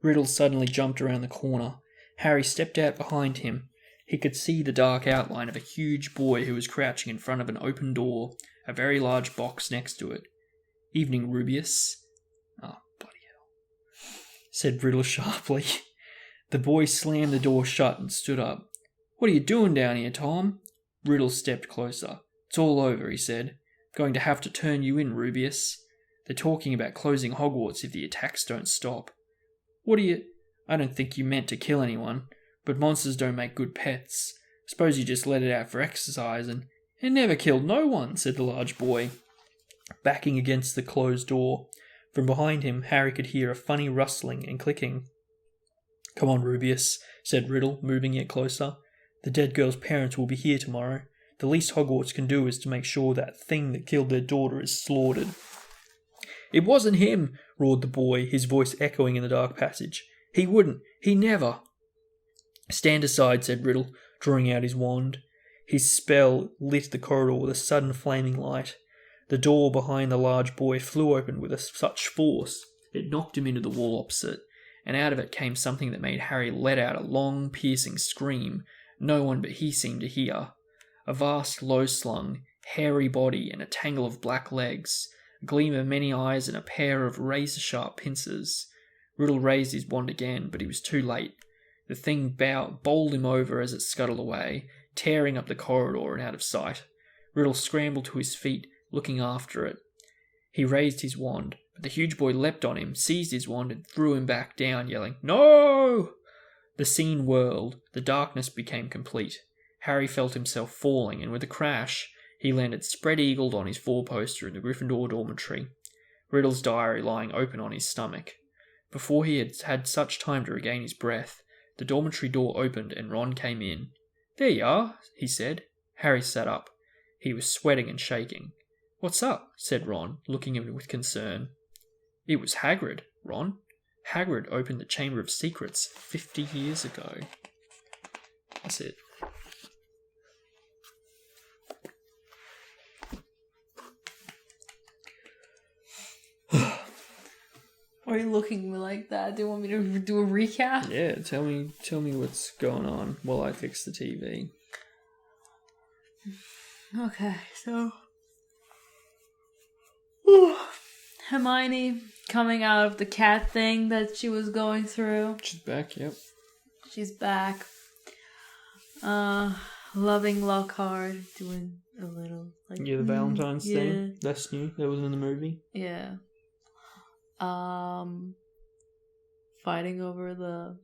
Riddle suddenly jumped around the corner. Harry stepped out behind him. He could see the dark outline of a huge boy who was crouching in front of an open door, a very large box next to it. "Evening, Rubius." "Oh, bloody hell," said Riddle sharply. The boy slammed the door shut and stood up. "What are you doing down here, Tom?" Riddle stepped closer. "It's all over," he said. "Going to have to turn you in, Rubius. They're talking about closing Hogwarts if the attacks don't stop." "What are you... I don't think you meant to kill anyone, but monsters don't make good pets. Suppose you just let it out for exercise and... It never killed no one," said the large boy, backing against the closed door. From behind him, Harry could hear a funny rustling and clicking. "Come on, Rubius," said Riddle, moving yet closer. "The dead girl's parents will be here tomorrow. The least Hogwarts can do is to make sure that thing that killed their daughter is slaughtered." "It wasn't him," roared the boy, his voice echoing in the dark passage. "He wouldn't. He never." "Stand aside," said Riddle, drawing out his wand. His spell lit the corridor with a sudden flaming light. The door behind the large boy flew open with such force it knocked him into the wall opposite, and out of it came something that made Harry let out a long, piercing scream no one but he seemed to hear. A vast, low-slung, hairy body and a tangle of black legs, a gleam of many eyes and a pair of razor-sharp pincers. Riddle raised his wand again, but he was too late. The thing bowled him over as it scuttled away, tearing up the corridor and out of sight. Riddle scrambled to his feet, looking after it. He raised his wand, but the huge boy leapt on him, seized his wand, and threw him back down, yelling, "No!" The scene whirled. The darkness became complete. Harry felt himself falling, and with a crash, he landed spread-eagled on his four-poster in the Gryffindor dormitory, Riddle's diary lying open on his stomach. Before he had had such time to regain his breath, the dormitory door opened and Ron came in. "There you are," he said. Harry sat up. He was sweating and shaking. "What's up?" said Ron, looking at him with concern. "It was Hagrid, Ron. Hagrid opened the Chamber of Secrets 50 years ago." That's it. Why are you looking at me like that? Do you want me to do a recap? Yeah, tell me what's going on while I fix the TV. Okay, so Hermione coming out of the cat thing that she was going through. She's back, yep. She's back. Loving Lockhart, doing a little like Yeah, the Valentine's thing. That's new. That wasn't in the movie. Yeah. Fighting over the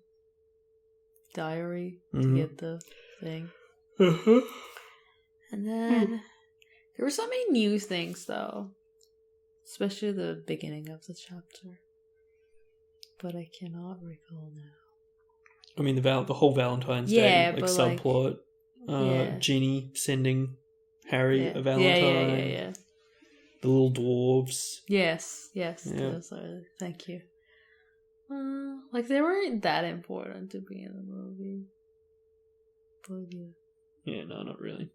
diary to get the thing. And then there were so many new things though. Especially the beginning of the chapter. But I cannot recall now. I mean, the whole Valentine's Yeah, Day but, subplot. yeah. Ginny sending Harry Yeah. a Valentine. Yeah. The little dwarves. Yes. Yeah. Those are, thank you. Like, they weren't that important to be in the movie. But yeah. Yeah, no, not really.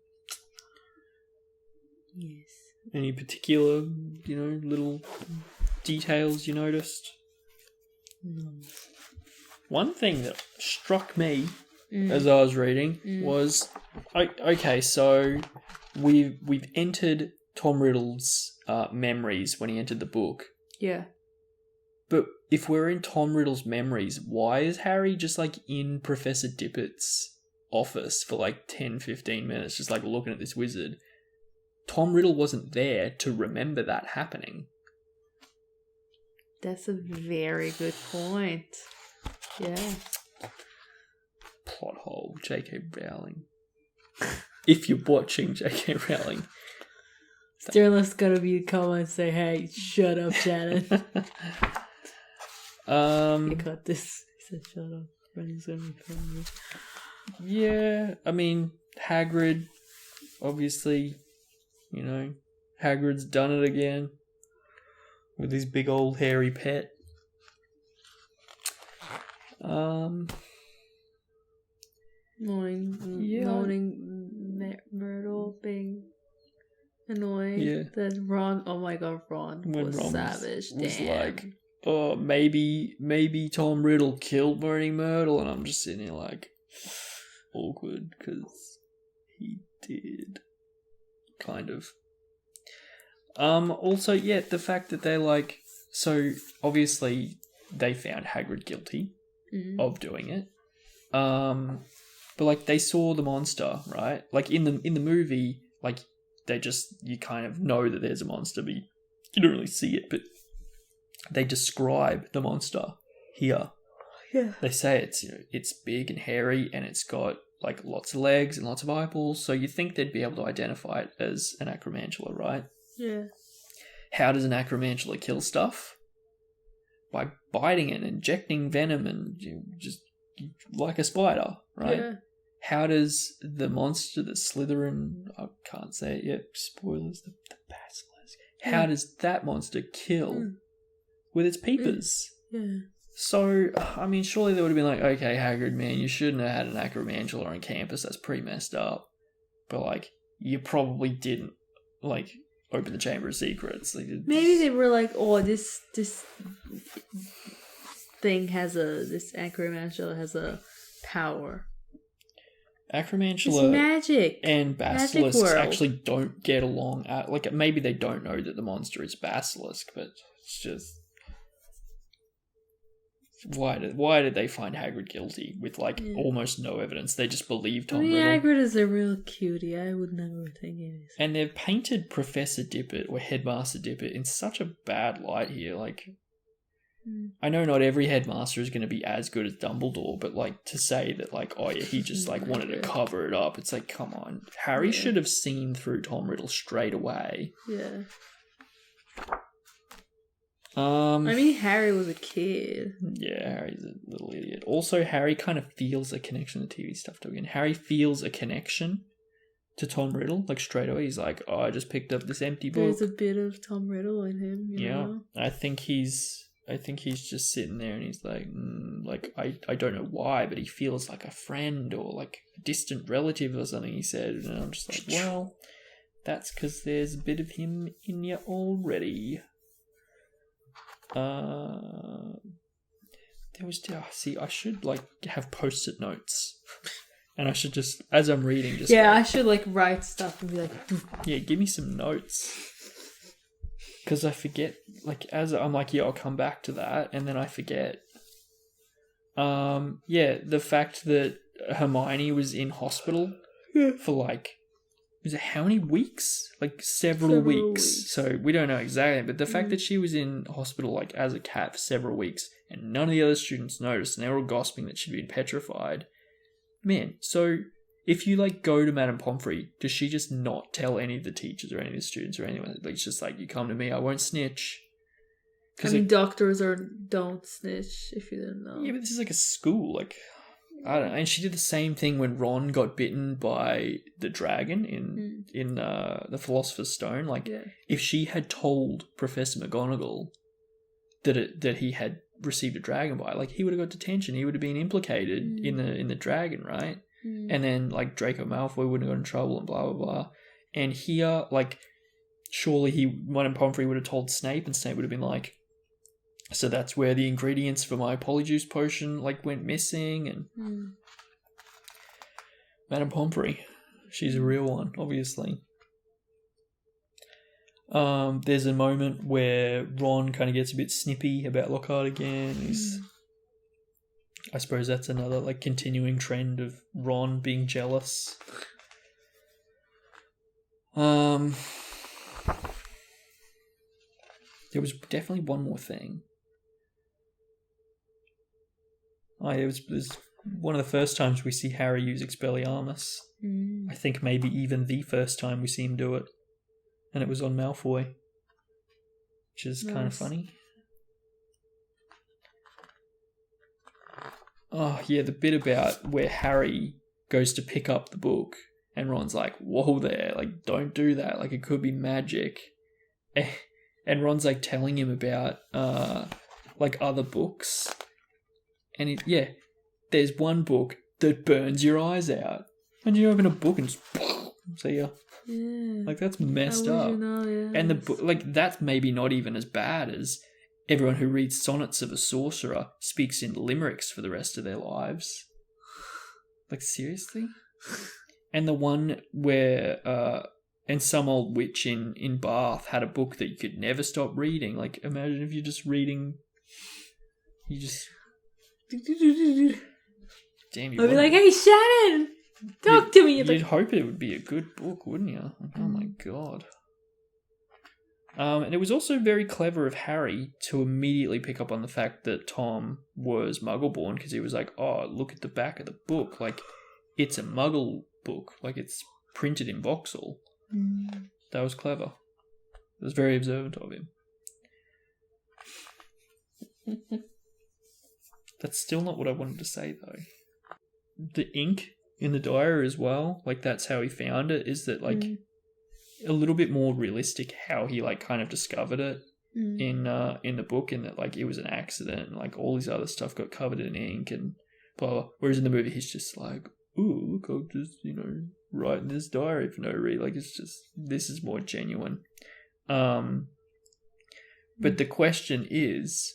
Yes. Any particular, little details you noticed? No. One thing that struck me as I was reading was, okay, so we've entered Tom Riddle's memories when he entered the book. Yeah. But if we're in Tom Riddle's memories, why is Harry just like in Professor Dippett's office for like 10, 15 minutes, just like looking at this wizard? Tom Riddle wasn't there to remember that happening. That's a very good point. Yeah. Plot hole, J.K. Rowling. If you're watching J.K. Rowling. Sterling's gonna be in comments say, hey, shut up, Shannon. He cut this. He said, shut up. He's gonna be funny. Yeah, I mean, Hagrid, obviously, Hagrid's done it again with his big old hairy pet. Moaning Myrtle being annoying. Yeah. That Ron, oh my god, Ron was Ron savage. was Damn. like, oh, maybe Tom Riddle killed Moaning Myrtle, and I'm just sitting here like, awkward, because he did. Kind of. Also, yeah, the fact that they're like, so obviously they found Hagrid guilty of doing it. But like they saw the monster, right? Like in the movie, like you kind of know that there's a monster, but you don't really see it. But they describe the monster here. Yeah. They say it's big and hairy, and it's got like lots of legs and lots of eyeballs. So you think they'd be able to identify it as an acromantula, right? Yeah. How does an acromantula kill stuff? By biting it and injecting venom and just like a spider, right? Yeah. How does the monster that Slytherin, I can't say it yet, spoilers, the basilisk, how does that monster kill with its peepers? Yeah. So, I mean, surely they would have been like, okay, Hagrid, man, you shouldn't have had an acromantula on campus, that's pretty messed up. But, like, you probably didn't, like, open the Chamber of Secrets. Like, maybe they were like, oh, this thing this acromantula has a power. Acromantula it's magic. And basilisks actually don't get along. Like, maybe they don't know that the monster is basilisk, but it's just... Why did they find Hagrid guilty with almost no evidence? They just believed Tom Riddle. Hagrid is a real cutie. I would never think it is. And they've painted Professor Dippet or Headmaster Dippet in such a bad light here. Like, I know not every headmaster is going to be as good as Dumbledore, but like to say that like, oh yeah, he just like wanted to cover it up. It's like, come on, Harry should have seen through Tom Riddle straight away. Yeah. I mean, Harry was a kid. Yeah, Harry's a little idiot. Also, Harry kind of feels a connection to TV stuff too. Again, Harry feels a connection to Tom Riddle, like straight away. He's like, oh, I just picked up this empty book. There's a bit of Tom Riddle in him, you know? I think he's just sitting there and he's like, I don't know why, but he feels like a friend or like a distant relative or something, he said. And I'm just like, well, that's because there's a bit of him in you already. There was, I should like have post-it notes. And I should just, as I'm reading, just... Yeah, I should like write stuff and be like... Yeah, give me some notes. Because I forget, like, as I'm like, yeah, I'll come back to that, and then I forget. Yeah, the fact that Hermione was in hospital for like, was it how many weeks? Like several weeks. So we don't know exactly, but the fact that she was in hospital like as a cat for several weeks and none of the other students noticed and they were all gossiping that she'd been petrified. Man, so if you like go to Madame Pomfrey, does she just not tell any of the teachers or any of the students or anyone? Like, it's just like, you come to me, I won't snitch. I mean, doctors don't snitch if you didn't know. Yeah, but this is like a school. Like, I don't know. And she did the same thing when Ron got bitten by the dragon in the Philosopher's Stone. Like, if she had told Professor McGonagall that he had received a dragon bite, like, he would have got detention. He would have been implicated in the dragon, right? And then, like, Draco Malfoy wouldn't have got in trouble and blah, blah, blah. And here, like, surely Madame Pomfrey would have told Snape, and Snape would have been like, so that's where the ingredients for my Polyjuice potion, like, went missing. And Madame Pomfrey, she's a real one, obviously. There's a moment where Ron kind of gets a bit snippy about Lockhart again. I suppose that's another, like, continuing trend of Ron being jealous. There was definitely one more thing. It was one of the first times we see Harry use Expelliarmus. I think maybe even the first time we see him do it. And it was on Malfoy. Which is kind of funny. Oh, yeah, the bit about where Harry goes to pick up the book and Ron's like, whoa there, like, don't do that. Like, it could be magic. And Ron's, like, telling him about, like, other books. And there's one book that burns your eyes out. And you open a book and just see ya. Yeah. Like, that's messed up. And the book, like, that's maybe not even as bad as everyone who reads Sonnets of a Sorcerer speaks in limericks for the rest of their lives. Like, seriously? And the one where, and some old witch in Bath had a book that you could never stop reading. Like, imagine if you're just reading, you just... Damn, I'd be like, hey, Shannon, talk to me. You'd hope it would be a good book, wouldn't you? Oh my god. And it was also very clever of Harry to immediately pick up on the fact that Tom was Muggle-born, because he was like, oh, look at the back of the book. Like, it's a Muggle book. Like, it's printed in Vauxhall. That was clever. It was very observant of him. That's still not what I wanted to say, though. The ink in the diary as well, like, that's how he found it, is that, like, a little bit more realistic how he, like, kind of discovered it in the book, and that, like, it was an accident, and, like, all his other stuff got covered in ink and blah, blah. Whereas in the movie, he's just like, ooh, look, I'll just, write in this diary for no reason. Like, it's just, this is more genuine. But the question is,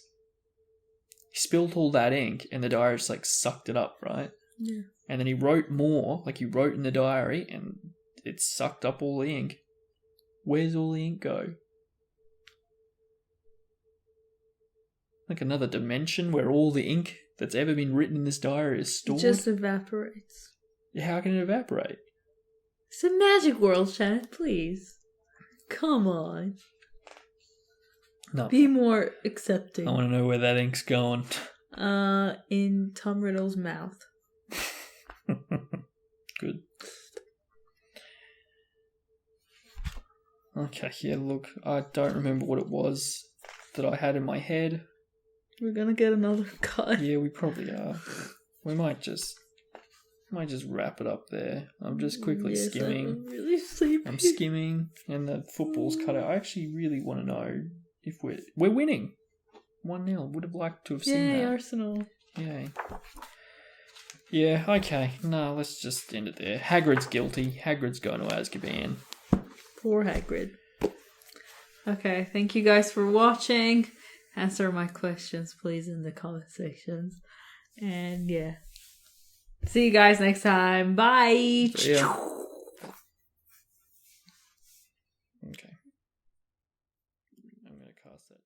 he spilled all that ink and the diary just, like, sucked it up, right? Yeah. And then he wrote more, like, he wrote in the diary and it sucked up all the ink. Where's all the ink go? Like another dimension where all the ink that's ever been written in this diary is stored? It just evaporates. How can it evaporate? It's a magic world, Shannon, please. Come on. No. Be more accepting. I want to know where that ink's going. In Tom Riddle's mouth. Good. Okay, yeah, look, I don't remember what it was that I had in my head. We're gonna get another cut. Yeah, we probably are. We might just wrap it up there. I'm just quickly skimming. I'm really sleepy. I'm skimming, and the football's cut out. I actually really want to know if we're winning. 1-0. Would have liked to have seen that. Yay, Arsenal. Yay. Yeah, okay. No, let's just end it there. Hagrid's guilty. Hagrid's going to Azkaban. Poor Hagrid. Okay, thank you guys for watching. Answer my questions, please, in the comment sections. And yeah. See you guys next time. Bye. See ya. Okay. I'm going to cast that.